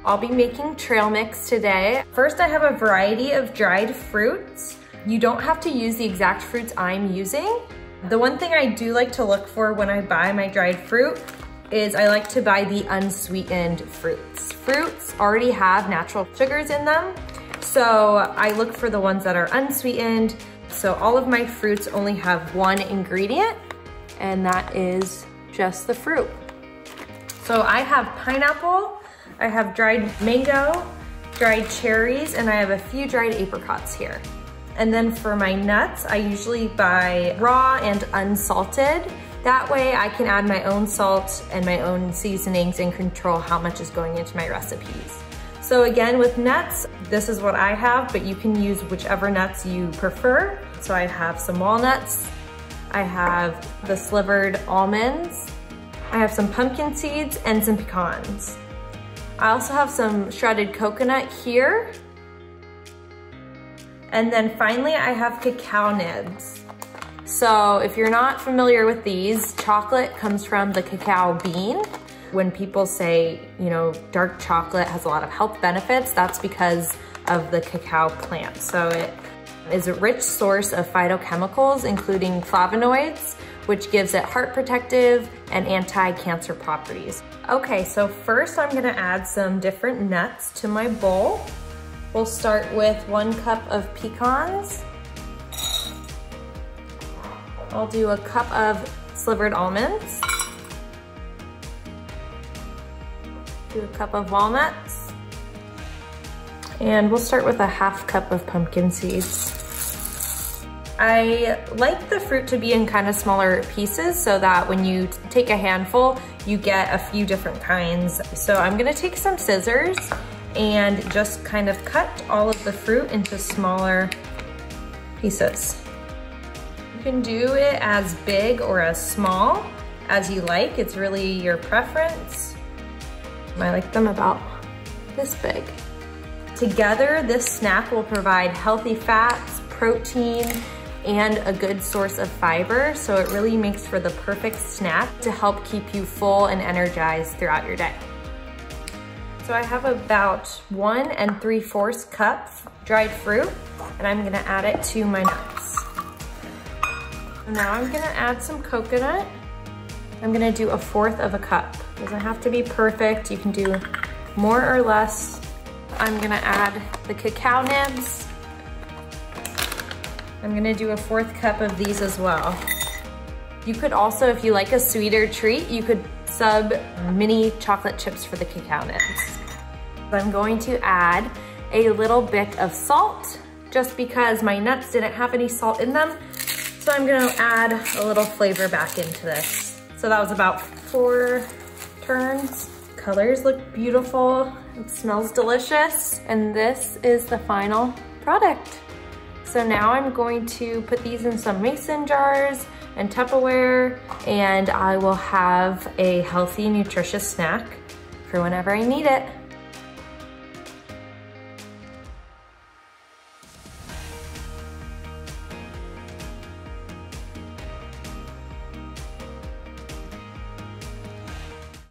I'll be making trail mix today. First, I have a variety of dried fruits. You don't have to use the exact fruits I'm using. The one thing I do like to look for when I buy my dried fruit is I like to buy the unsweetened fruits. Fruits already have natural sugars in them, so I look for the ones that are unsweetened. So all of my fruits only have one ingredient, and that is just the fruit. So I have pineapple, I have dried mango, dried cherries, and I have a few dried apricots here. And then for my nuts, I usually buy raw and unsalted. That way I can add my own salt and my own seasonings and control how much is going into my recipes. So again, with nuts, this is what I have, but you can use whichever nuts you prefer. So I have some walnuts, I have the slivered almonds, I have some pumpkin seeds and some pecans. I also have some shredded coconut here. And then finally I have cacao nibs. So if you're not familiar with these, chocolate comes from the cacao bean. When people say, you know, dark chocolate has a lot of health benefits, that's because of the cacao plant. So it is a rich source of phytochemicals, including flavonoids, which gives it heart protective and anti-cancer properties. Okay, so first I'm gonna add some different nuts to my bowl. We'll start with 1 cup of pecans. I'll do a cup of slivered almonds. Do a cup of walnuts. And we'll start with a 1/2 cup of pumpkin seeds. I like the fruit to be in kind of smaller pieces so that when you take a handful, you get a few different kinds. So I'm gonna take some scissors and just kind of cut all of the fruit into smaller pieces. You can do it as big or as small as you like. It's really your preference. I like them about this big. Together, this snack will provide healthy fats, protein, and a good source of fiber, so it really makes for the perfect snack to help keep you full and energized throughout your day. So I have about 1 3/4 cups dried fruit, and I'm gonna add it to my nuts. Now I'm gonna add some coconut. I'm gonna do 1/4 of a cup. Doesn't have to be perfect, you can do more or less. I'm gonna add the cacao nibs. I'm gonna do 1/4 cup of these as well. You could also, if you like a sweeter treat, you could sub mini chocolate chips for the cacao nibs. I'm going to add a little bit of salt just because my nuts didn't have any salt in them. So I'm gonna add a little flavor back into this. So that was about 4 turns. Colors look beautiful, it smells delicious, and this is the final product. So now I'm going to put these in some mason jars and Tupperware, and I will have a healthy, nutritious snack for whenever I need it.